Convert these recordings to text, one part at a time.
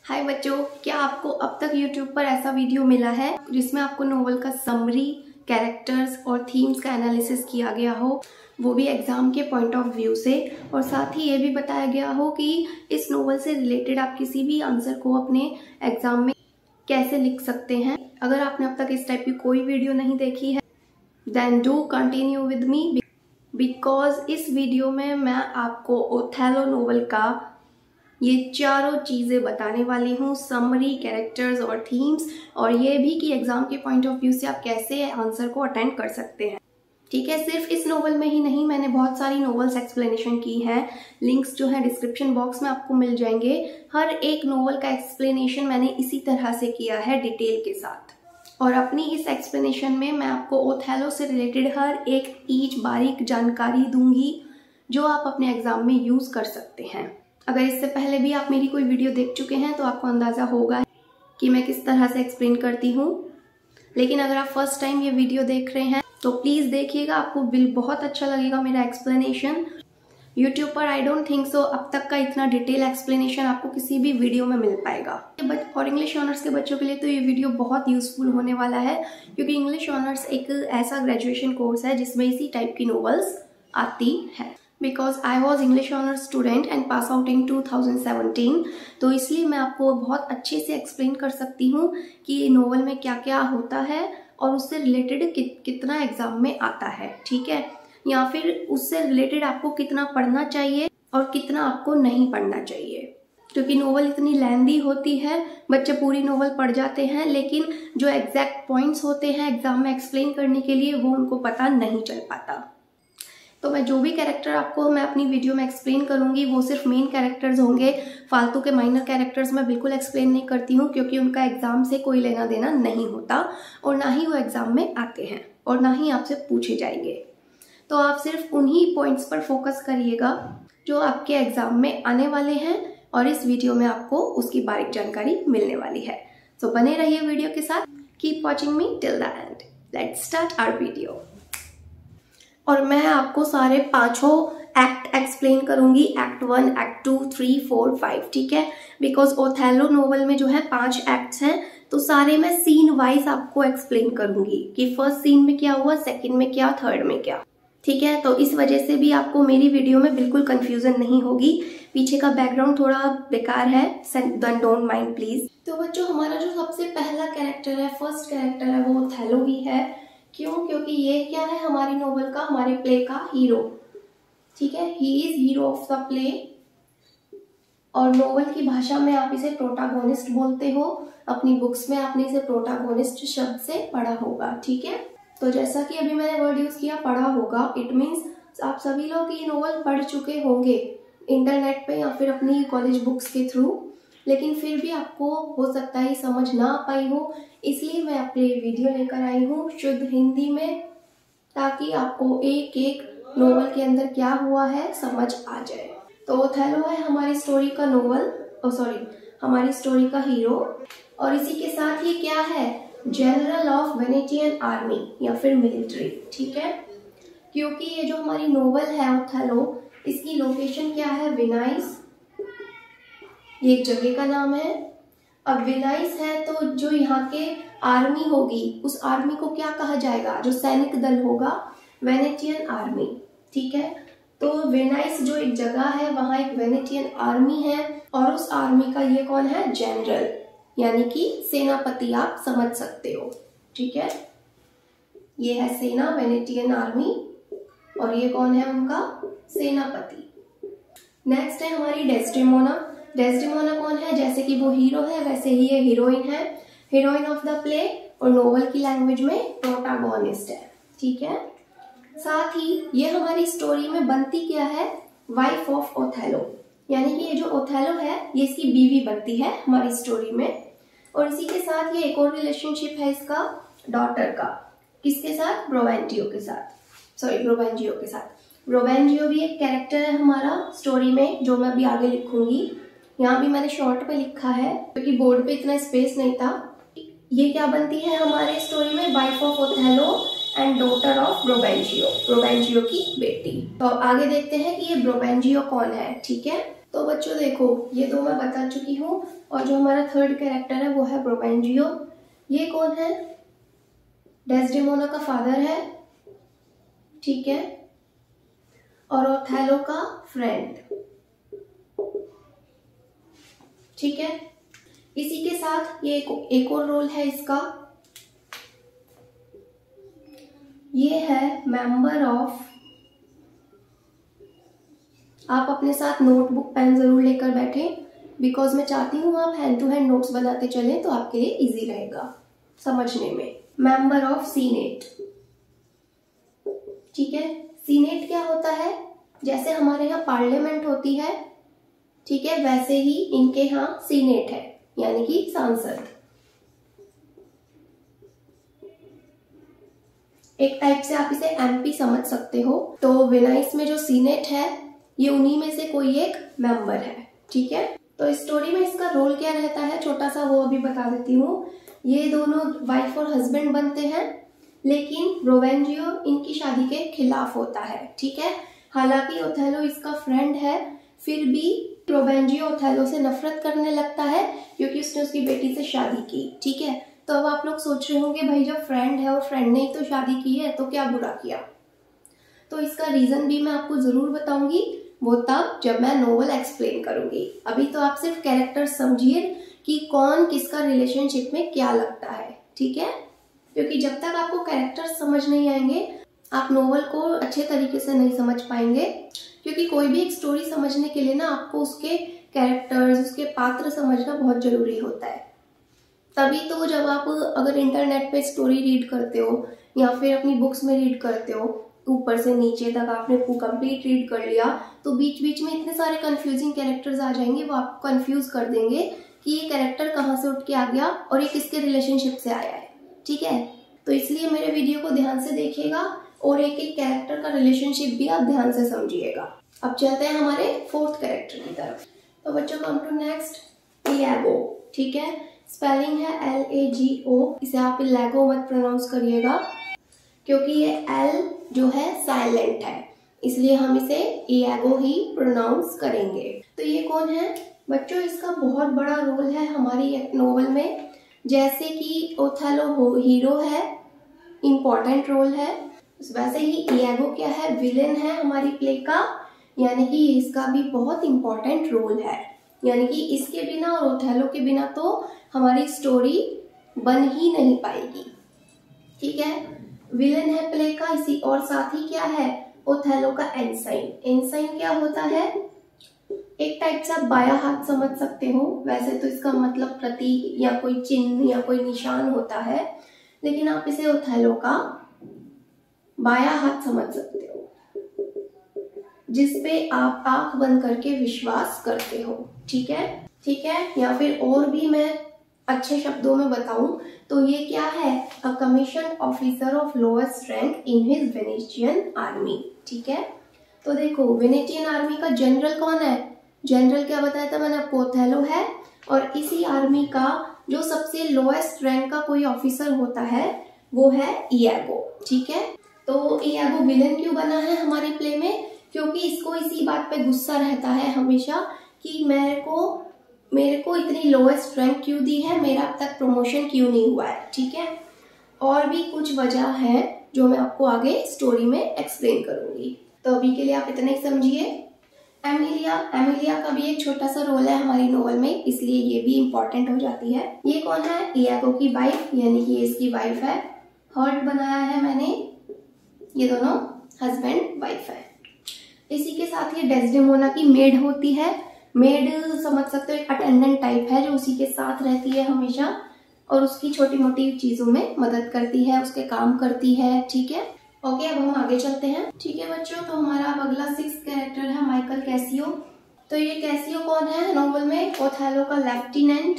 हाय बच्चों, क्या आपको अब तक YouTube पर ऐसा वीडियो मिला है जिसमें आपको नोवेल का समरी, कैरेक्टर्स और थीम्स का एनालिसिस किया गया हो, वो भी एग्जाम के पॉइंट ऑफ व्यू से, और साथ ही ये भी बताया गया हो कि इस नोवेल से रिलेटेड आप किसी भी आंसर को अपने एग्जाम में कैसे लिख सकते हैं। अगर आपने अब तक इस टाइप की कोई वीडियो नहीं देखी है then do continue with me, because इस वीडियो में मैं आपको ओथेलो नोवेल का ये चारों चीज़ें बताने वाली हूँ, समरी, कैरेक्टर्स और थीम्स, और ये भी कि एग्जाम के पॉइंट ऑफ व्यू से आप कैसे आंसर को अटेंड कर सकते हैं। ठीक है, सिर्फ इस नोवेल में ही नहीं, मैंने बहुत सारी नोवेल्स एक्सप्लेनेशन की है। लिंक्स जो है डिस्क्रिप्शन बॉक्स में आपको मिल जाएंगे। हर एक नोवेल का एक्सप्लेनेशन मैंने इसी तरह से किया है, डिटेल के साथ। और अपनी इस एक्सप्लेनेशन में मैं आपको ओथेलो से रिलेटेड हर एक ईच बारीक जानकारी दूंगी जो आप अपने एग्जाम में यूज कर सकते हैं। अगर इससे पहले भी आप मेरी कोई वीडियो देख चुके हैं तो आपको अंदाजा होगा कि मैं किस तरह से एक्सप्लेन करती हूँ, लेकिन अगर आप फर्स्ट टाइम ये वीडियो देख रहे हैं तो प्लीज देखिएगा, आपको बहुत अच्छा लगेगा मेरा एक्सप्लेनेशन। यूट्यूब पर आई डोंट थिंक सो अब तक का इतना डिटेल एक्सप्लेनेशन आपको किसी भी वीडियो में मिल पाएगा। बट और इंग्लिश ऑनर्स के बच्चों के लिए तो ये वीडियो बहुत यूजफुल होने वाला है, क्योंकि इंग्लिश ऑनर्स एक ऐसा ग्रेजुएशन कोर्स है जिसमें इसी टाइप की नॉवेल्स आती है। Because I was English honours student and pass out in 2017, तो इसलिए मैं आपको बहुत अच्छे से एक्सप्लेन कर सकती हूँ कि नॉवेल में क्या क्या होता है और उससे रिलेटेड कितना एग्जाम में आता है। ठीक है, या फिर उससे रिलेटेड आपको कितना पढ़ना चाहिए और कितना आपको नहीं पढ़ना चाहिए, क्योंकि नोवेल इतनी लेंदी होती है, बच्चे पूरी नोवेल पढ़ जाते हैं लेकिन जो एग्जैक्ट पॉइंट्स होते हैं एग्जाम में एक्सप्लेन करने के लिए वो उनको पता नहीं चल पाता। तो मैं जो भी कैरेक्टर आपको मैं अपनी वीडियो में एक्सप्लेन करूंगी वो सिर्फ मेन कैरेक्टर्स होंगे। फालतू के माइनर कैरेक्टर्स मैं बिल्कुल एक्सप्लेन नहीं करती हूँ, क्योंकि उनका एग्जाम से कोई लेना देना नहीं होता और ना ही वो एग्जाम में आते हैं और ना ही आपसे पूछे जाएंगे। तो आप सिर्फ उन्हीं पॉइंट्स पर फोकस करिएगा जो आपके एग्जाम में आने वाले हैं, और इस वीडियो में आपको उसकी बारीक जानकारी मिलने वाली है। तो बने रहिए वीडियो के साथ, keep watching me till the end. Let's start our video. और मैं आपको सारे पांचों एक्ट एक्सप्लेन करूंगी, एक्ट 1, एक्ट 2, 3, 4, 5। ठीक है, बिकॉज ओथेलो नोवेल में जो है 5 एक्ट्स हैं, तो सारे मैं सीन वाइज आपको एक्सप्लेन करूंगी कि फर्स्ट सीन में क्या हुआ, सेकंड में क्या, थर्ड में क्या। ठीक है, तो इस वजह से भी आपको मेरी वीडियो में बिल्कुल कंफ्यूजन नहीं होगी। पीछे का बैकग्राउंड थोड़ा बेकार है, डोंट माइंड प्लीज। तो बच्चों, हमारा जो सबसे पहला कैरेक्टर है, फर्स्ट कैरेक्टर है, वो ओथेलो ही है। क्यों? क्योंकि ये क्या है, हमारी नोवेल का, हमारे प्ले का हीरो। ठीक है, he is hero of the play, और नोवेल की भाषा में आप इसे प्रोटागोनिस्ट बोलते हो। अपनी बुक्स में आपने इसे प्रोटागोनिस्ट शब्द से पढ़ा होगा। ठीक है, तो जैसा कि अभी मैंने वर्ड यूज किया, पढ़ा होगा, इट मीन्स आप सभी लोग ये नोवेल पढ़ चुके होंगे इंटरनेट पे या फिर अपनी कॉलेज बुक्स के थ्रू, लेकिन फिर भी आपको हो सकता है समझ ना आ पाई हो, इसलिए मैं अपने वीडियो लेकर आई हूँ शुद्ध हिंदी में, ताकि आपको एक एक नोवेल के अंदर क्या हुआ है समझ आ जाए। तो ओथेलो है हमारी स्टोरी का हमारी स्टोरी का हीरो, और इसी के साथ ये क्या है, जनरल ऑफ वेनेटियन आर्मी या फिर मिलिट्री। ठीक है, क्योंकि ये जो हमारी नोवेल है ओथेलो, इसकी लोकेशन क्या है, विनाइस, ये एक जगह का नाम है। अब विनाइस है तो जो यहाँ के आर्मी होगी, उस आर्मी को क्या कहा जाएगा, जो सैनिक दल होगा, वेनेटियन आर्मी। ठीक है, तो वेनाइस जो एक जगह है, वहां एक वेनेटियन आर्मी है, और उस आर्मी का ये कौन है, जनरल, यानी कि सेनापति आप समझ सकते हो। ठीक है, ये है सेना, वेनेटियन आर्मी, और ये कौन है उनका सेनापति। नेक्स्ट है हमारी डेस्डेमोना। डेस्डेमोना कौन है, जैसे कि वो हीरो है वैसे ही ये हीरोइन है, हीरोइन ऑफ द प्ले, और नोवेल की लैंग्वेज में प्रोटागोनिस्ट है। ठीक है, साथ ही ये हमारी स्टोरी में बनती क्या है, वाइफ ऑफ ओथेलो, यानी कि ये जो ओथेलो है ये इसकी बीवी बनती है हमारी स्टोरी में। और इसी के साथ ये एक और रिलेशनशिप है इसका डॉटर का, किसके साथ, ब्रोवेंजियो के साथ। ब्रोवेंजियो भी एक कैरेक्टर है हमारा स्टोरी में, जो मैं अभी आगे लिखूंगी। यहाँ भी मैंने शॉर्ट पे लिखा है क्योंकि बोर्ड पे इतना स्पेस नहीं था। ये क्या बनती है हमारे स्टोरी में, wife of Othello and daughter of Brabantio की बेटी। तो आगे देखते हैं कि ये ब्रोवेंजियो कौन है। ठीक है, तो बच्चों देखो, ये दो मैं बता चुकी हूँ, और जो हमारा थर्ड कैरेक्टर है वो है प्रोपेंजियो। ये कौन है? डेस्डेमोना का फादर है, ठीक है, और ओथेलो का फ्रेंड, ठीक है। इसी के साथ ये एक और रोल है इसका, ये है मेंबर ऑफ। आप अपने साथ नोटबुक पेन जरूर लेकर बैठे, बिकॉज मैं चाहती हूँ आप हैंड टू हैंड नोट्स बनाते चलें, तो आपके लिए इजी रहेगा समझने में। मेंबर ऑफ सीनेट, ठीक है। सीनेट क्या होता है? जैसे हमारे यहाँ पार्लियामेंट होती है, ठीक है, वैसे ही इनके यहाँ सीनेट है, यानी कि सांसद। एक टाइप से आप इसे एमपी समझ सकते हो। तो वेनाइस में जो सीनेट है ये उन्हीं में से कोई एक मेंबर है, ठीक है। तो स्टोरी में इसका रोल क्या रहता है छोटा सा, वो अभी बता देती हूँ। ये दोनों वाइफ और हस्बैंड बनते हैं, लेकिन प्रोवेंजियो इनकी शादी के खिलाफ होता है, ठीक है। हालांकि ओथेलो इसका फ्रेंड है, फिर भी प्रोवेंजियो ओथेलो से नफरत करने लगता है क्योंकि उसने उसकी बेटी से शादी की, ठीक है। तो अब आप लोग सोच रहे होंगे भाई जब फ्रेंड है और फ्रेंड ने ही तो शादी की है तो क्या बुरा किया। तो इसका रीजन भी मैं आपको जरूर बताऊंगी, वो तब जब मैं नोवेल एक्सप्लेन करूंगी। अभी तो आप सिर्फ कैरेक्टर समझिए कि कौन किसका रिलेशनशिप में क्या लगता है, ठीक है। क्योंकि जब तक आपको कैरेक्टर समझ नहीं आएंगे आप नोवेल को अच्छे तरीके से नहीं समझ पाएंगे। क्योंकि कोई भी एक स्टोरी समझने के लिए ना आपको उसके कैरेक्टर्स, उसके पात्र समझना बहुत जरूरी होता है। तभी तो जब आप अगर इंटरनेट पे स्टोरी रीड करते हो या फिर अपनी बुक्स में रीड करते हो, ऊपर से नीचे तक आपने कंप्लीट रीड कर लिया, तो बीच बीच में इतने सारे कंफ्यूजिंग कैरेक्टर्स आ जाएंगे, वो आपको कंफ्यूज कर देंगे कि ये कैरेक्टर कहाँ से उठ के आ गया और ये किसके रिलेशनशिप से आया है, ठीक है। तो इसलिए मेरे वीडियो को ध्यान से देखिएगा और एक एक कैरेक्टर का रिलेशनशिप भी आप ध्यान से समझिएगा। अब चलते हैं हमारे फोर्थ कैरेक्टर की तरफ। तो बच्चों कम टू नेक्स्ट, इयागो, ठीक है। स्पेलिंग है LAGO। इसे आप लेगो मत प्रोनाउंस करिएगा क्योंकि ये L जो है साइलेंट है, इसलिए हम इसे इयागो ही प्रोनाउंस करेंगे। तो ये कौन है बच्चों? इसका बहुत बड़ा रोल है हमारी नोवेल में। जैसे कि ओथेलो हीरो है, इम्पोर्टेंट रोल है, वैसे ही इयागो क्या है? विलेन है हमारी प्ले का, यानी कि इसका भी बहुत इम्पोर्टेंट रोल है। यानी कि इसके बिना और ओथेलो के बिना तो हमारी स्टोरी बन ही नहीं पाएगी, ठीक है। विलेन है प्ले का इसी, और साथ ही क्या है? ओथेलो का एनसाइन। एनसाइन क्या होता है? एक टाइप से आप बाया हाथ समझ सकते हो। वैसे तो इसका मतलब प्रतीक या कोई चिन्ह या कोई निशान होता है, लेकिन आप इसे ओथेलो का बाया हाथ समझ सकते हो, जिसपे आप आंख बंद करके विश्वास करते हो, ठीक है, ठीक है। या फिर और भी मैं अच्छे शब्दों में बताऊं तो ये क्या है? A commission officer of lowest rank in his Venetian army, ठीक है। तो देखो वेनेशियन आर्मी का जनरल कौन है? जनरल क्या बताया था मैंने आपको? ओथेलो है। और इसी आर्मी का जो सबसे लोएस्ट रैंक का कोई ऑफिसर होता है वो है इयागो, ठीक है। तो इयागो विलेन क्यों बना है हमारी प्ले में? क्योंकि इसको इसी बात पे गुस्सा रहता है हमेशा कि मेरे को इतनी लोएस्ट रैंक क्यों दी है, मेरा अब तक प्रमोशन क्यों नहीं हुआ है, ठीक है। और भी कुछ वजह है जो मैं आपको आगे स्टोरी में एक्सप्लेन करूंगी। तो अभी के लिए आप इतना ही समझिए। एमिलिया का भी एक छोटा सा रोल है हमारी नोवेल में, इसलिए ये भी इम्पोर्टेंट हो जाती है। ये कौन है? इयागो की वाइफ, यानी कि ये इसकी वाइफ है। हर्ट बनाया है मैंने, ये दोनों हस्बैंड वाइफ है। इसी के साथ ये डेस्डेमोना की मेड होती है। मेड समझ सकते हो, एक अटेंडेंट टाइप है जो उसी के साथ रहती है हमेशा और उसकी छोटी मोटी चीजों में मदद करती है, उसके काम करती है, ठीक है। ओके, अब हम आगे चलते हैं, ठीक है बच्चों। तो हमारा अब अगला 6th कैरेक्टर है माइकल कैसियो। तो ये कैसियो कौन है नोवेल में? ओथेलो का लेफ्टिनेंट,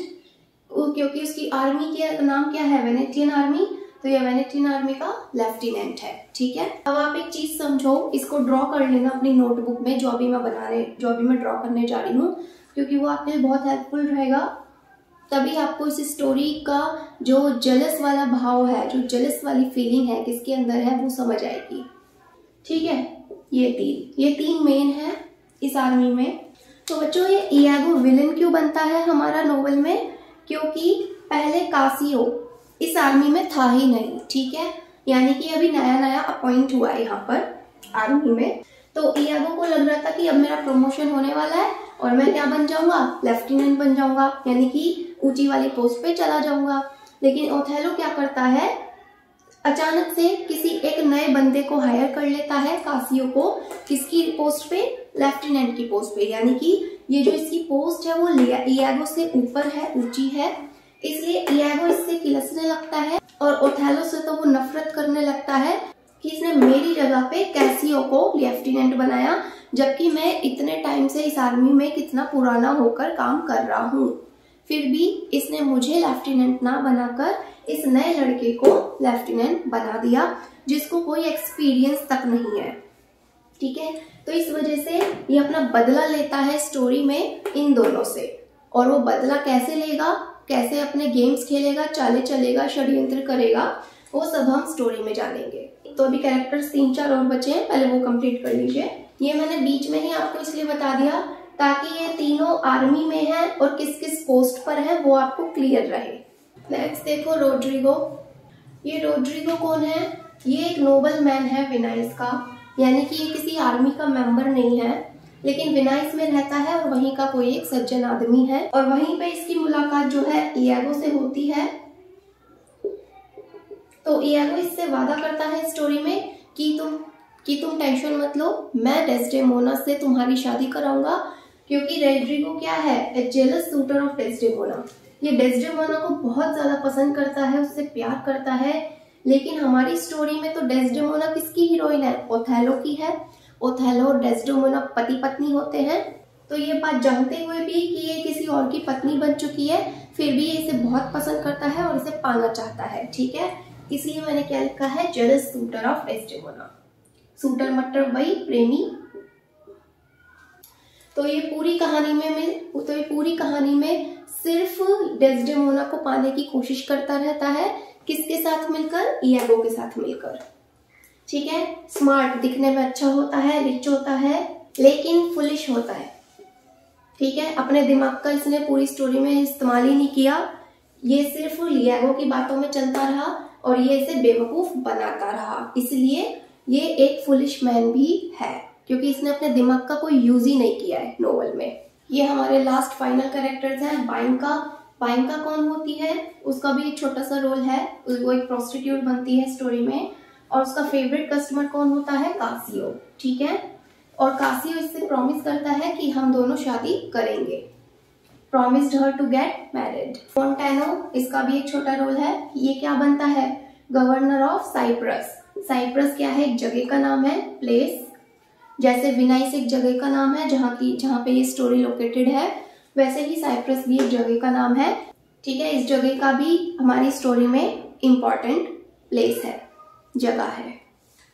क्योंकि उसकी आर्मी का नाम क्या है? वेनेटियन आर्मी, तो ये वेनेटियन आर्मी का लेफ्टिनेंट है, ठीक है। अब आप एक चीज समझो, इसको ड्रॉ कर लेना अपनी नोटबुक में, जो अभी मैं ड्रॉ करने जा रही हूँ, क्योंकि वो आपके लिए बहुत हेल्पफुल रहेगा। तभी आपको इस स्टोरी का जो जेलस वाला भाव है, जो जेलस वाली फीलिंग है किसके अंदर है, वो समझ आएगी, ठीक है। ये तीन मेन है इस आर्मी में। तो बच्चों ये इयागो विलन क्यों बनता है हमारा नोवेल में? क्योंकि पहले कासियो इस आर्मी में था ही नहीं, ठीक है, यानी कि अभी नया नया अपॉइंट हुआ है यहाँ पर आर्मी में। तो इयागो को लग रहा था कि अब मेरा प्रमोशन होने वाला है और मैं क्या बन जाऊंगा, लेफ्टिनेंट बन जाऊंगा, यानी कि ऊंची वाली पोस्ट पे चला जाऊंगा। लेकिन ओथेलो क्या करता है, अचानक से किसी एक नए बंदे को हायर कर लेता है, कासियो को, किसकी पोस्ट पे, लेफ्टिनेंट की पोस्ट पे, यानी कि ये जो इसकी पोस्ट है वो इयागो से ऊपर है, ऊंची है, इसलिए इयागो इससे किलसने लगता है और ओथेलो से तो वो नफरत करने लगता है कि इसने मेरी जगह पे कैसियो को लेफ्टिनेंट बनाया, जबकि मैं इतने टाइम से इस आर्मी में कितना पुराना होकर काम कर रहा हूँ, फिर भी इसने मुझे लेफ्टिनेंट ना बनाकर इस नए लड़के को लेफ्टिनेंट बना दिया जिसको कोई एक्सपीरियंस तक नहीं है, ठीक है। तो इस वजह से ये अपना बदला लेता है स्टोरी में इन दोनों से, और वो बदला कैसे लेगा, कैसे अपने गेम्स खेलेगा, चाले चलेगा, षड्यंत्र करेगा, वो सब हम स्टोरी में जानेंगे। तो अभी कैरेक्टर्स 3-4 और बचे हैं, पहले वो कंप्लीट कर लीजिए। ये मैंने बीच में ही आपको इसलिए बता दिया ताकि ये तीनों आर्मी में हैं और किस किस पोस्ट पर है वो आपको क्लियर रहे। नेक्स्ट देखो रोड्रिगो। ये रोड्रिगो कौन है? ये एक नोबल मैन है विनाइस का, यानी कि ये किसी आर्मी का मेंबर नहीं है, लेकिन विनाइस में रहता है और वहीं का कोई एक सज्जन आदमी है, और वहीं पे इसकी मुलाकात जो है इयागो से होती है। तो इयागो इससे वादा करता है स्टोरी में कि तुम टेंशन मत लो, मैं डेस्डेमोना से तुम्हारी शादी कराऊंगा, क्योंकि रोड्रिगो क्या है, ए जेलस सूटर ऑफ डेस्डेमोना। ये डेस्डेमोना को बहुत ज्यादा पसंद करता है, उससे प्यार करता है, लेकिन हमारी स्टोरी में तो डेस्डेमोना किसकी हीरोइन है, ओथेलो की है। ओथेलो और डेस्डेमोना पति पत्नी होते हैं। तो ये बात जानते हुए भी कि ये किसी और की पत्नी बन चुकी है, फिर भी ये इसे बहुत पसंद करता है और इसे पाना चाहता है, ठीक है। इसलिए मैंने क्या लिखा है, jealous sweater of Desdemona. Sweater मतलब वही प्रेमी। तो ये पूरी कहानी में सिर्फ डेस्डेमोना को पाने की कोशिश करता रहता है, किसके साथ मिलकर, इयागो के साथ मिलकर, ठीक है। स्मार्ट, दिखने में अच्छा होता है, रिच होता है, लेकिन फुलिश होता है, ठीक है। अपने दिमाग का इसने पूरी स्टोरी में इस्तेमाल ही नहीं किया, ये सिर्फ इयागो की बातों में चलता रहा और ये इसे बेवकूफ बनाता रहा, इसलिए ये एक फुलिश मैन भी है, क्योंकि इसने अपने दिमाग का कोई यूज ही नहीं किया है नोवेल में। ये हमारे लास्ट फाइनल कैरेक्टर्स हैं। बाइंका कौन होती है, उसका भी एक छोटा सा रोल है, वो एक प्रोस्टिट्यूट बनती है स्टोरी में, और उसका फेवरेट कस्टमर कौन होता है, कासियो, ठीक है। और कासियो इससे प्रॉमिस करता है कि हम दोनों शादी करेंगे, promised her to get married. फोंटेनो, इसका भी एक छोटा रोल है, ये क्या बनता है, गवर्नर ऑफ साइप्रस। साइप्रस क्या है, एक जगह का नाम है, प्लेस, जैसे विनाइस एक जगह का नाम है जहाँ पे ये स्टोरी लोकेटेड है, वैसे ही साइप्रस भी एक जगह का नाम है, ठीक है। इस जगह का भी हमारी स्टोरी में इम्पॉर्टेंट प्लेस है, जगह है।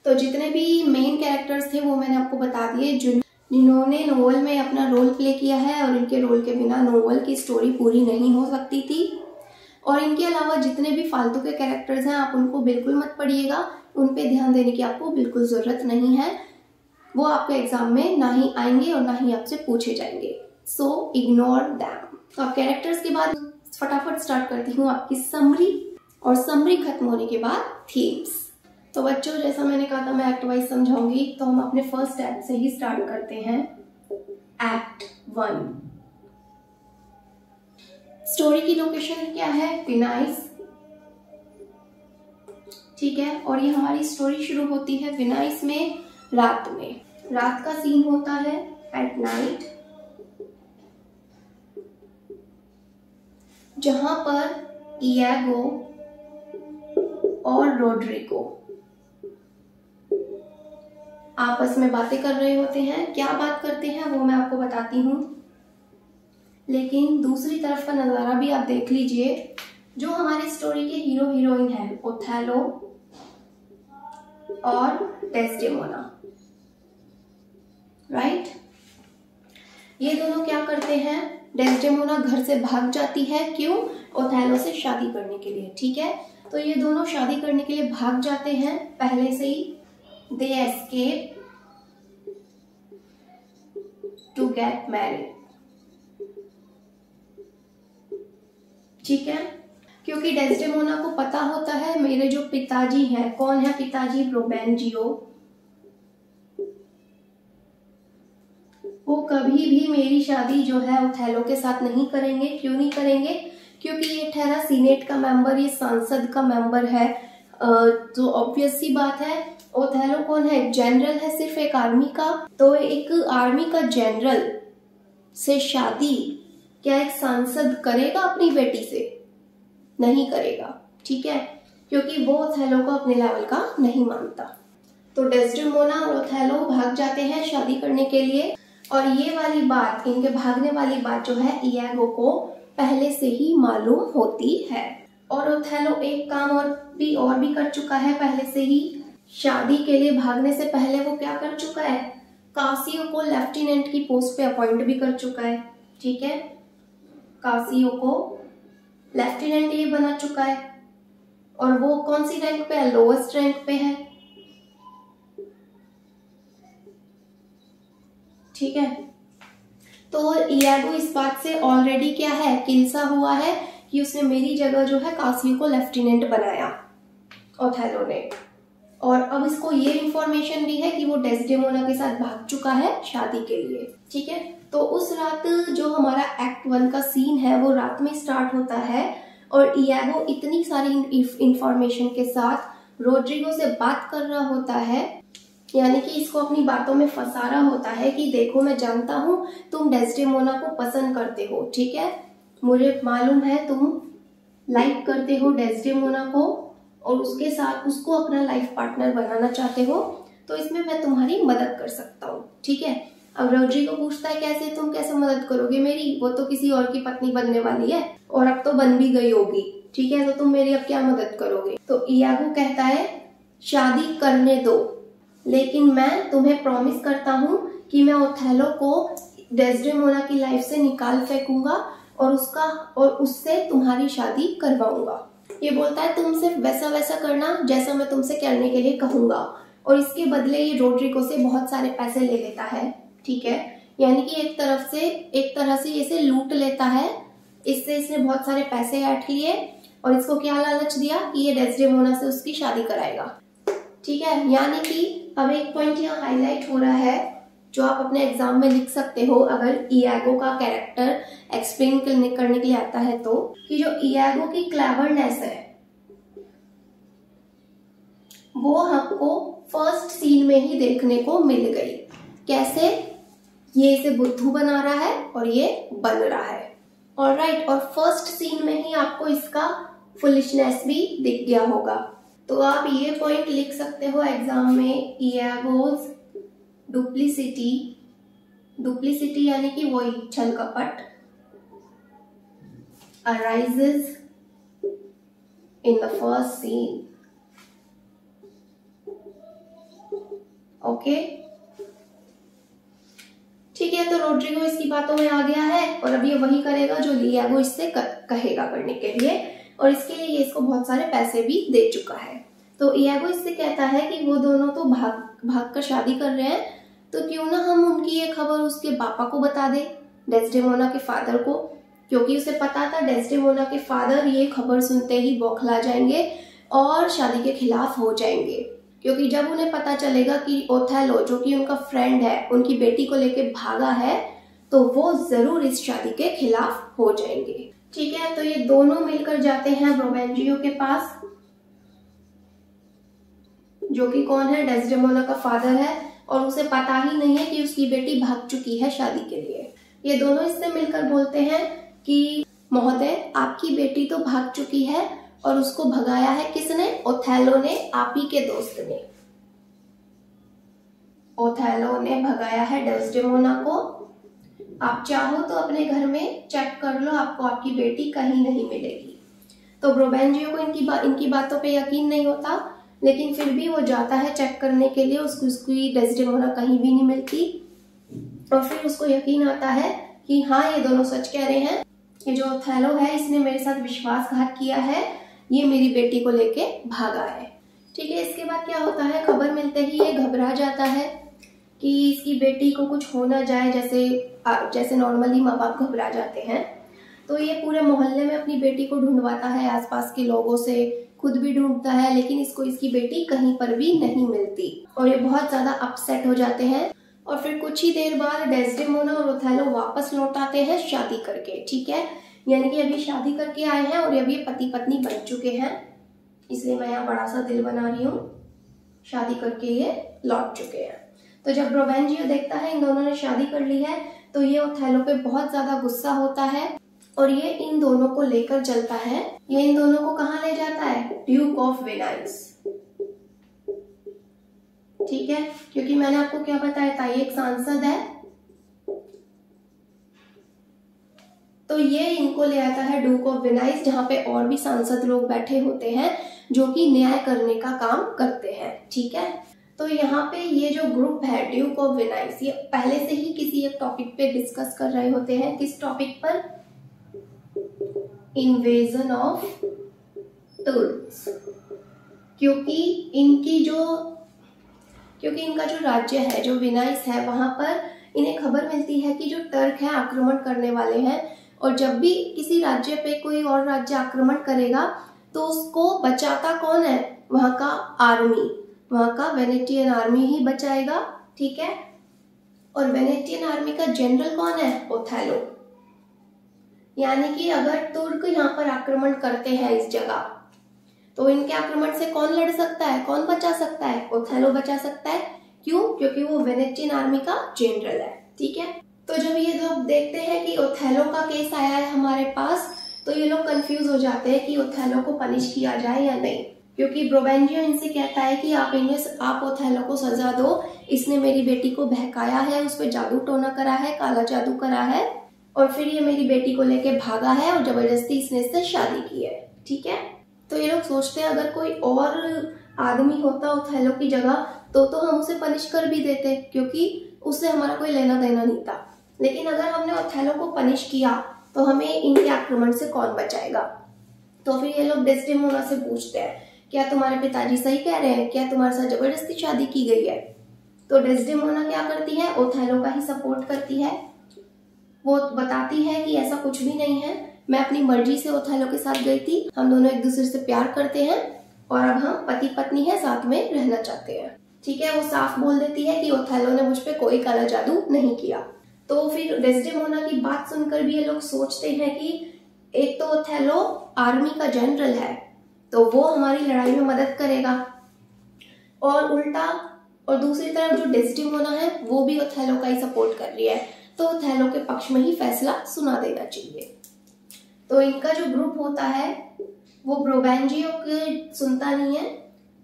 तो जितने भी मेन कैरेक्टर्स थे वो मैंने आपको बता दिए, जिन्होंने नोवेल में अपना रोल प्ले किया है, और इनके रोल के बिना नोवेल की स्टोरी पूरी नहीं हो सकती थी। और इनके अलावा जितने भी फालतू के कैरेक्टर्स हैं आप उनको बिल्कुल मत पढ़िएगा, उन पे ध्यान देने की आपको बिल्कुल जरूरत नहीं है, वो आपके एग्जाम में ना ही आएंगे और ना ही आपसे पूछे जाएंगे, सो इग्नोर दैम। तो अब कैरेक्टर्स के बाद फटाफट स्टार्ट करती हूँ आपकी समरी, और समरी खत्म होने के बाद थीम्स। तो बच्चों जैसा मैंने कहा था मैं एक्ट वाइज समझाऊंगी, तो हम अपने फर्स्ट एक्ट से ही स्टार्ट करते हैं। एक्ट 1। स्टोरी की लोकेशन क्या है, विनाइस, ठीक है। और ये हमारी स्टोरी शुरू होती है विनाइस में, रात में। रात का सीन होता है, एट नाइट, जहां पर इयागो और रोड्रिगो आपस में बातें कर रहे होते हैं। क्या बात करते हैं वो मैं आपको बताती हूँ, लेकिन दूसरी तरफ का नजारा भी आप देख लीजिए। जो हमारी स्टोरी के हीरो हीरोइन है, ओथेलो और डेस्डेमोना, राइट। ये दोनों क्या करते हैं, डेस्डेमोना घर से भाग जाती है, क्यों, ओथेलो से शादी करने के लिए, ठीक है। तो ये दोनों शादी करने के लिए भाग जाते हैं पहले से ही, दे एस्केप टू गेट मैरिड, ठीक है, क्योंकि डेस्डेमोना को पता होता है मेरे जो पिताजी हैं, कौन है पिताजी, ब्रोबेंजियो, वो कभी भी मेरी शादी जो है ओथेलो के साथ नहीं करेंगे। क्यों नहीं करेंगे? क्योंकि ये ठहरा सीनेट का मेंबर, ये सांसद का मेंबर है, तो ऑब्वियस सी बात है। ओथेलो कौन है? जनरल है, सिर्फ एक आर्मी का। तो एक आर्मी का जनरल से शादी क्या एक सांसद करेगा अपनी बेटी से? नहीं करेगा, ठीक है, क्योंकि वो ओथेलो को अपने लेवल का नहीं मानता। तो डेस्डेमोना और ओथेलो भाग जाते हैं शादी करने के लिए, और ये वाली बात, इनके भागने वाली बात जो है इयागो को पहले से ही मालूम होती है। और ओथेलो एक काम और भी कर चुका है पहले से ही। शादी के लिए भागने से पहले वो क्या कर चुका है? कासियो को लेफ्टिनेंट की पोस्ट पे अपॉइंट भी कर चुका है, ठीक है, कासियो को लेफ्टिनेंट ये बना चुका है। और वो कौन सी रैंक पे है? लोवेस्ट रैंक पे है, ठीक है। तो इयागो इस बात से ऑलरेडी क्या है, किलसा हुआ है कि उसने मेरी जगह जो है कासियो को लेफ्टिनेंट बनाया ओथेलो ने। और अब इसको ये इंफॉर्मेशन भी है कि वो डेस्डेमोना के साथ भाग चुका है शादी के लिए, ठीक है। तो उस रात जो हमारा एक्ट 1 का सीन है वो रात में स्टार्ट होता है, और इयागो इतनी सारी इंफॉर्मेशन के साथ रोड्रिगो से बात कर रहा होता है, यानी कि इसको अपनी बातों में फंसा रहा होता है कि देखो मैं जानता हूँ तुम डेस्डेमोना को पसंद करते हो, ठीक है, मुझे मालूम है तुम लाइक करते हो डेस्डेमोना को और उसके साथ उसको अपना लाइफ पार्टनर बनाना चाहते हो, तो इसमें मैं तुम्हारी मदद कर सकता हूँ, ठीक है। अब रोड्रिगो पूछता है कैसे, तुम कैसे मदद करोगे मेरी, वो तो किसी और की पत्नी बनने वाली है और अब तो बन भी गई होगी, ठीक है, तो तुम मेरी अब क्या मदद करोगे? तो इयागो कहता है शादी करने दो, लेकिन मैं तुम्हें प्रॉमिस करता हूँ कि मैं ओथेलो को डेस्डेमोना की लाइफ से निकाल फेंकूंगा और उससे तुम्हारी शादी करवाऊंगा। ये बोलता है तुम सिर्फ वैसा वैसा जैसा मैं तुमसे करने के लिए कहूंगा, और इसके बदले ये रोड्रिगो से बहुत सारे पैसे ले लेता है, ठीक है, यानी कि एक तरह से इसे लूट लेता है। इससे इसने बहुत सारे पैसे ऐंठ लिए और इसको क्या लालच दिया कि ये डेस्डेमोना से उसकी शादी कराएगा, ठीक है। यानी कि अब एक पॉइंट यहाँ हाईलाइट हो रहा है जो आप अपने एग्जाम में लिख सकते हो अगर इयागो का कैरेक्टर एक्सप्लेन करने के लिए आता है, तो कि जो इयागो की क्लेवरनेस है वो हमको फर्स्ट सीन में ही देखने को मिल गई। कैसे? ये इसे बुद्धू बना रहा है और ये बन रहा है, ऑलराइट, और फर्स्ट सीन में ही आपको इसका फुलिशनेस भी दिख गया होगा। तो आप ये पॉइंट लिख सकते हो एग्जाम में, इयागोज डुप्लीसिटी यानी कि वही छल कपट, arises in the first scene, okay, ठीक है। तो रोड्रिगो इसकी बातों में आ गया है और अब ये वही करेगा जो इयागो इससे कहेगा करने के लिए, और इसके लिए ये इसको बहुत सारे पैसे भी दे चुका है। तो इयागो इससे कहता है कि वो दोनों तो भाग कर शादी कर रहे हैं, तो क्यों ना हम उनकी ये खबर उसके पापा को बता दे, डेस्डेमोना के फादर को, क्योंकि उसे पता था डेस्डेमोना के फादर ये खबर सुनते ही बौखला जाएंगे और शादी के खिलाफ हो जाएंगे, क्योंकि जब उन्हें पता चलेगा कि ओथेलो जो कि उनका फ्रेंड है उनकी बेटी को लेके भागा है, तो वो जरूर इस शादी के खिलाफ हो जाएंगे, ठीक है। तो ये दोनों मिलकर जाते हैं ब्रोबेंजियो के पास, जो कि कौन है, डेस्डेमोना का फादर है, और उसे पता ही नहीं है कि उसकी बेटी भाग चुकी है शादी के लिए। ये दोनों इससे मिलकर बोलते हैं कि महोदय आपकी बेटी तो भाग चुकी है, और उसको भगाया है किसने? ओथेलो ने, आप ही के दोस्त ने। ओथेलो ने भगाया है डेस्डेमोना को। आप चाहो तो अपने घर में चेक कर लो, आपको आपकी बेटी कहीं नहीं मिलेगी। तो ब्रोबेंजियो को इनकी बातों पे यकीन नहीं होता, लेकिन फिर भी वो जाता है चेक करने के लिए, उसकी डेस्डेमोना कहीं भी नहीं मिलती, और फिर उसको यकीन आता है कि हाँ ये दोनों सच कह रहे हैं, ये जो ओथेलो है इसने मेरे साथ विश्वासघात किया है, ये मेरी बेटी को लेके भागा है, ठीक है। इसके बाद क्या होता है, खबर मिलते ही ये घबरा जाता है कि इसकी बेटी को कुछ हो ना जाए, जैसे नॉर्मली माँ बाप घबरा जाते हैं। तो ये पूरे मोहल्ले में अपनी बेटी को ढूंढवाता है, आसपास के लोगों से, खुद भी ढूंढता है, लेकिन इसको इसकी बेटी कहीं पर भी नहीं मिलती और ये बहुत ज्यादा अपसेट हो जाते हैं। और फिर कुछ ही देर बाद डेस्डेमोना और ओथेलो वापस लौट आते हैं शादी करके, ठीक है। यानी कि अभी शादी करके आए हैं और अभी पति पत्नी बन चुके हैं, इसलिए मैं यहाँ बड़ा सा दिल बना रही हूँ। शादी करके ये लौट चुके हैं। तो जब ब्रोवेंजियो देखता है इन दोनों ने शादी कर ली है तो ये ओथेलो पे बहुत ज्यादा गुस्सा होता है और ये इन दोनों को लेकर चलता है। ये इन दोनों को कहाँ ले जाता है? ड्यूक ऑफ वेनाइस, ठीक है, क्योंकि मैंने आपको क्या बताया था, ये एक सांसद है, तो ये इनको ले आता है ड्यूक ऑफ वेनाइस, जहां पे और भी सांसद लोग बैठे होते हैं जो कि न्याय करने का काम करते हैं, ठीक है। तो यहाँ पे ये जो ग्रुप है ड्यूक ऑफ वेनाइस, ये पहले से ही किसी एक टॉपिक पे डिस्कस कर रहे होते हैं। किस टॉपिक पर? इन्वेजन ऑफ तुर्क्स, क्योंकि इनका जो राज्य है, जो वेनाइस है, वहां पर इन्हें खबर मिलती है कि जो टर्क है आक्रमण करने वाले हैं, और जब भी किसी राज्य पे कोई और राज्य आक्रमण करेगा तो उसको बचाता कौन है? वहां का आर्मी, वहां का वेनेटियन आर्मी ही बचाएगा, ठीक है। और वेनेटियन आर्मी का जनरल कौन है? ओथेलो। यानी कि अगर तुर्क यहाँ पर आक्रमण करते हैं इस जगह, तो इनके आक्रमण से कौन लड़ सकता है, कौन बचा सकता है? ओथेलो बचा सकता है। क्यों? क्योंकि वो वेनेटियन आर्मी का जनरल है, ठीक है। तो जब ये लोग देखते हैं कि ओथेलो का केस आया है हमारे पास, तो ये लोग कंफ्यूज हो जाते हैं कि ओथेलो को पनिश किया जाए या नहीं, क्योंकि ब्रोवेंजियो इनसे कहता है कि आप ओथेलो को सजा दो, इसने मेरी बेटी को बहकाया है, उस पर जादू टोना करा है, काला जादू करा है, और फिर ये मेरी बेटी को लेके भागा है और जबरदस्ती इसने इससे शादी की है, ठीक है। तो ये लोग सोचते हैं अगर कोई और आदमी होता ओथेलो की जगह तो हम उसे पनिश कर भी देते, क्योंकि उससे हमारा कोई लेना देना नहीं था। लेकिन अगर हमने ओथेलो को पनिश किया तो हमें इनके आक्रमण से कौन बचाएगा? तो फिर ये लोग डेस्डेमोना से पूछते हैं, क्या तुम्हारे पिताजी सही कह रहे हैं? क्या तुम्हारे साथ जबरदस्ती शादी की गई है? तो डेस्डेमोना क्या करती है? ओथेलो का ही सपोर्ट करती है। वो बताती है कि ऐसा कुछ भी नहीं है, मैं अपनी मर्जी से ओथेलो के साथ गई थी, हम दोनों एक दूसरे से प्यार करते हैं और अब हम पति पत्नी है, साथ में रहना चाहते हैं, ठीक है। वो साफ बोल देती है कि ओथेलो ने मुझ पे कोई काला जादू नहीं किया। तो फिर डेस्डेमोना की बात सुनकर भी ये लोग सोचते हैं कि एक तो ओथेलो आर्मी का जनरल है, तो वो हमारी लड़ाई में मदद करेगा, और उल्टा और दूसरी तरफ जो डेस्डेमोना है वो भी ओथेलो का ही सपोर्ट कर रही है, तो ओथेलो के पक्ष में ही फैसला सुना देना चाहिए। तो इनका जो ग्रुप होता है वो ब्रोवेंजियो के सुनता नहीं है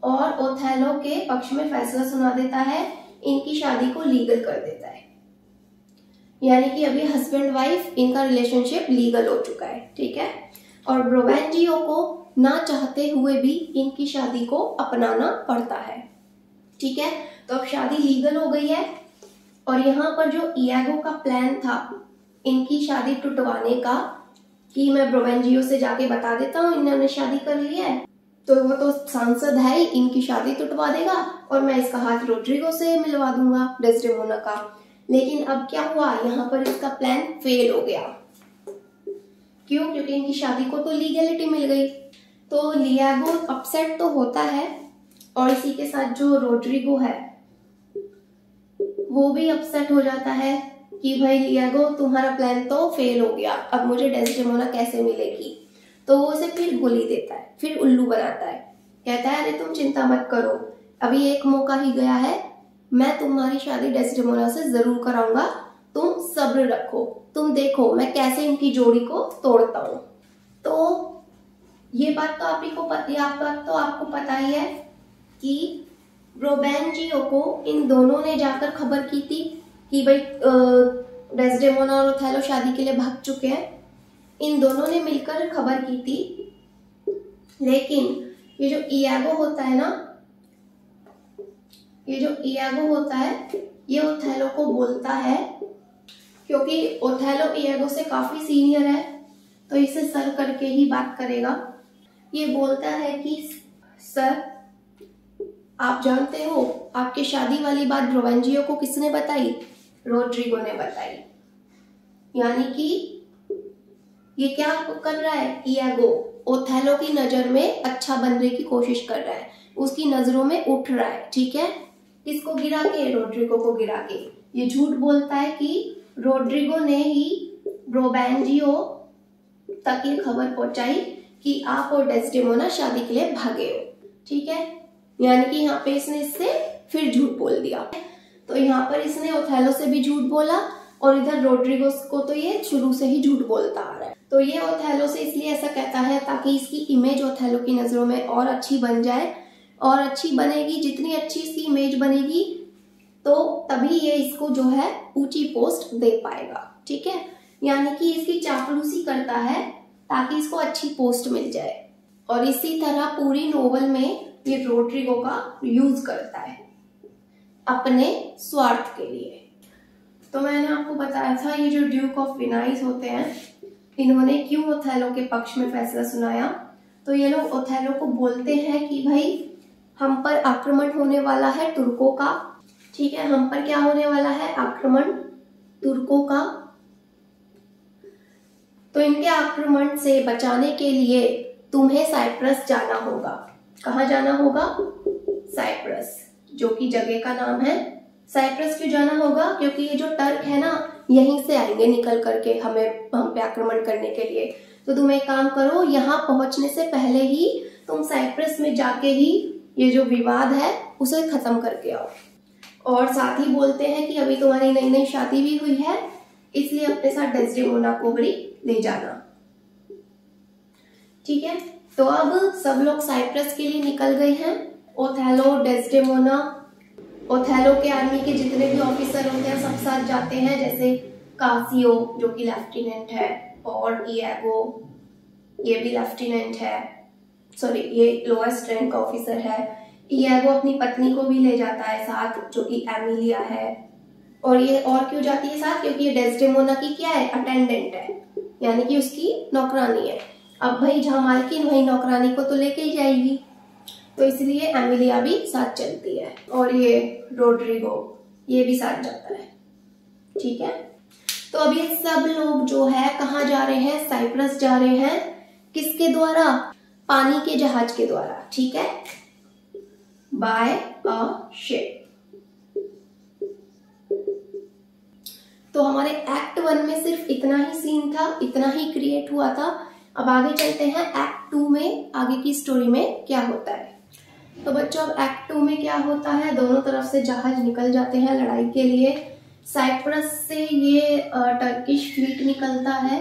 और ओथेलो के पक्ष में फैसला सुना देता है, इनकी शादी को लीगल कर देता है। यानी कि अभी हस्बैंड वाइफ इनका रिलेशनशिप लीगल हो चुका है, ठीक है। और ब्रोवेंजियो को ना चाहते हुए भी इनकी शादी को अपनाना पड़ता है, ठीक है। तो अब शादी लीगल हो गई है और यहाँ पर जो इयागो का प्लान था इनकी शादी टुटवाने का, कि मैं ब्रोवेंजियो से जाके बता देता हूँ इन्होंने शादी कर ली है, तो वो तो सांसद है ही, इनकी शादी टुटवा देगा और मैं इसका हाथ रोड्रिगो से मिलवा दूंगा, डेस्डेमोना का। लेकिन अब क्या हुआ, यहाँ पर इसका प्लान फेल हो गया। क्यों? क्योंकि इनकी शादी को तो लीगलिटी मिल गई। तो लियागो अपसेट तो होता है और इसी के साथ जो रोड्रिगो है वो भी अपसेट हो जाता है कि भाई लियागो तुम्हारा प्लान तो फेल हो गया, अब मुझे डेस्डेमोना कैसे मिलेगी। तो वो उसे फिर गोली देता है, फिर उल्लू बनाता है, कहता है अरे तुम चिंता मत करो, अभी एक मौका ही गया है, मैं तुम्हारी शादी डेस्डेमोना से जरूर कराऊंगा, तुम सब्र रखो, तुम देखो मैं कैसे इनकी जोड़ी को तोड़ता हूँ। तो ये बात तो आपको पता ही है कि ब्रोवेंजियो को इन दोनों ने जाकर खबर की थी कि भाई डेस्डेमोना और ओथेलो शादी के लिए भाग चुके हैं। इन दोनों ने मिलकर खबर की थी, लेकिन ये जो इयागो होता है ना, ये ओथेलो को बोलता है, क्योंकि ओथेलो इयागो से काफी सीनियर है तो इसे सर करके ही बात करेगा। ये बोलता है कि सर आप जानते हो आपके शादी वाली बात ब्रोवेंजियो को किसने बताई? रोड्रिगो ने बताई। यानी कि ये क्या कर रहा है, ईगो ओथेलो की नजर में अच्छा बनने की कोशिश कर रहा है, उसकी नजरों में उठ रहा है, ठीक है। किसको गिरा के, रोड्रिगो को गिरा के। ये झूठ बोलता है कि रोड्रिगो ने ही ब्रोबेंजियो तक ये खबर पहुंचाई कि आप और डेस्डेमोना शादी के लिए भागे हो, ठीक है। यानी कि यहाँ पे इसने इससे फिर झूठ बोल दिया। तो यहाँ पर इसने ओथेलो से भी झूठ बोला और इधर रोड्रिगो को तो ये शुरू से ही झूठ बोलता आ रहा है। तो ये ओथेलो से इसलिए ऐसा कहता है ताकि इसकी इमेज ओथेलो की नजरों में और अच्छी बन जाए, और अच्छी बनेगी, जितनी अच्छी इसकी इमेज बनेगी तो तभी ये इसको जो है ऊंची पोस्ट दे पाएगा, ठीक है। यानी कि इसकी चापलूसी करता है ताकि इसको अच्छी पोस्ट मिल जाए, और इसी तरह पूरी नोवेल में ये रोड्रिगो का यूज करता है अपने स्वार्थ के लिए। तो मैंने आपको बताया था ये जो ड्यूक ऑफ विनाइस होते हैं, इन्होंने क्यों ओथेलो के पक्ष में फैसला सुनाया। तो ये लोग ओथेलो को बोलते हैं कि भाई हम पर आक्रमण होने वाला है तुर्कों का, ठीक है, हम पर क्या होने वाला है, आक्रमण तुर्कों का। तो इनके आक्रमण से बचाने के लिए तुम्हें साइप्रस जाना होगा। कहाँ जाना होगा, साइप्रस, जो कि जगह का नाम है। साइप्रस क्यों जाना होगा, क्योंकि ये जो टर्क है ना यहीं से आएंगे निकल करके हम पे आक्रमण करने के लिए। तो तुम एक काम करो, यहाँ पहुंचने से पहले ही तुम साइप्रस में जाके ही ये जो विवाद है उसे खत्म करके आओ। और साथ ही बोलते हैं कि अभी तुम्हारी नई नई शादी भी हुई है, इसलिए अपने साथ डेस्डेमोना को भी ले जाना, ठीक है। तो अब सब लोग साइप्रस के लिए निकल गए हैं। ओथेलो, डेस्डेमोना, ओथेलो के आर्मी के जितने भी ऑफिसर होते हैं सब साथ जाते हैं, जैसे कासियो जो कि लेफ्टिनेंट है, और ईगो ये भी लेफ्टिनेंट है, सॉरी ये लोएस्ट रैंक का ऑफिसर है। ईगो अपनी पत्नी को भी ले जाता है साथ, जो कि एमिलिया है। और ये और क्यों जाती है साथ, क्योंकि ये डेस्डेमोना की क्या है, अटेंडेंट है, यानी कि उसकी नौकरानी है। अब भाई जहाँ मालकिन वही नौकरानी को तो लेके ही जाएगी, तो इसलिए एमिलिया भी साथ चलती है। और ये रोड्रिगो ये भी साथ जाता है, ठीक है। तो अब ये सब लोग जो है कहाँ जा रहे हैं, साइप्रस जा रहे हैं। किसके द्वारा, पानी के जहाज के द्वारा, ठीक है, बाय अ शिप। तो हमारे एक्ट 1 में सिर्फ इतना ही सीन था, इतना ही क्रिएट हुआ था। अब आगे चलते हैं एक्ट 2 में, आगे की स्टोरी में क्या होता है। तो बच्चों अब एक्ट 2 में क्या होता है, दोनों तरफ से जहाज निकल जाते हैं लड़ाई के लिए। साइप्रस से ये टर्किश फ्लीट निकलता है